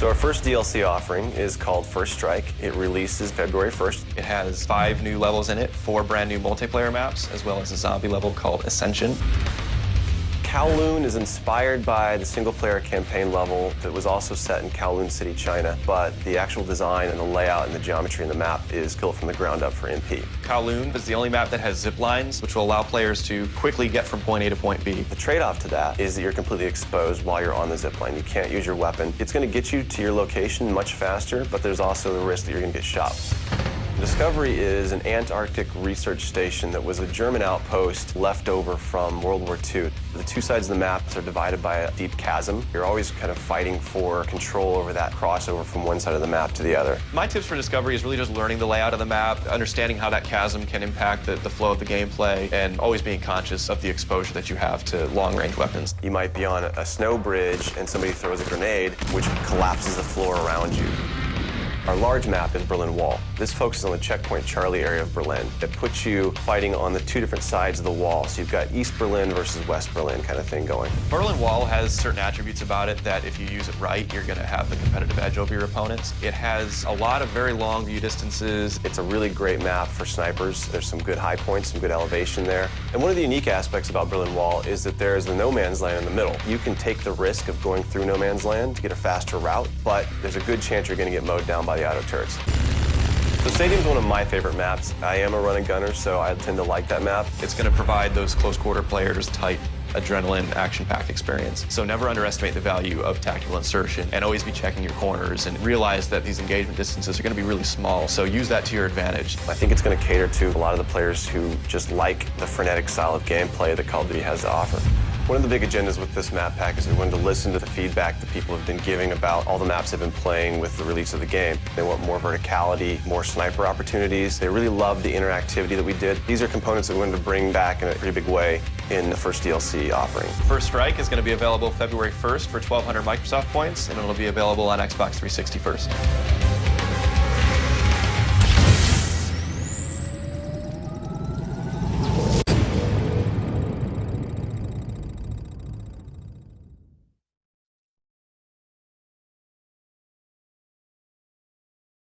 So our first DLC offering is called First Strike. It releases February 1st. It has 5 new levels in it, 4 brand new multiplayer maps, as well as a zombie level called Ascension. Kowloon is inspired by the single-player campaign level that was also set in Kowloon City, China, but the actual design and the layout and the geometry in the map is built from the ground up for MP. Kowloon is the only map that has zip lines, which will allow players to quickly get from point A to point B. The trade-off to that is that you're completely exposed while you're on the zip line. You can't use your weapon. It's going to get you to your location much faster, but there's also the risk that you're going to get shot. Discovery is an Antarctic research station that was a German outpost left over from World War II. The two sides of the map are divided by a deep chasm. You're always kind of fighting for control over that crossover from one side of the map to the other. My tips for Discovery is really just learning the layout of the map, understanding how that chasm can impact the flow of the gameplay, and always being conscious of the exposure that you have to long-range weapons. You might be on a snow bridge and somebody throws a grenade, which collapses the floor around you. Our large map is Berlin Wall. This focuses on the Checkpoint Charlie area of Berlin. It puts you fighting on the two different sides of the wall. So you've got East Berlin versus West Berlin kind of thing going. Berlin Wall has certain attributes about it that if you use it right, you're going to have the competitive edge over your opponents. It has a lot of very long view distances. It's a really great map for snipers. There's some good high points, some good elevation there. And one of the unique aspects about Berlin Wall is that there's the no man's land in the middle. You can take the risk of going through no man's land to get a faster route, but there's a good chance you're going to get mowed down by the auto turrets. So Stadium's one of my favorite maps. I am a run and gunner, so I tend to like that map. It's going to provide those close quarter players tight adrenaline, action-packed experience. So never underestimate the value of tactical insertion, and always be checking your corners and realize that these engagement distances are going to be really small, so use that to your advantage. I think it's going to cater to a lot of the players who just like the frenetic style of gameplay that Call of Duty has to offer. One of the big agendas with this map pack is we wanted to listen to the feedback that people have been giving about all the maps they've been playing with the release of the game. They want more verticality, more sniper opportunities. They really love the interactivity that we did. These are components that we wanted to bring back in a pretty big way in the first DLC offering. First Strike is going to be available February 1st for 1,200 Microsoft points, and it'll be available on Xbox 360 first.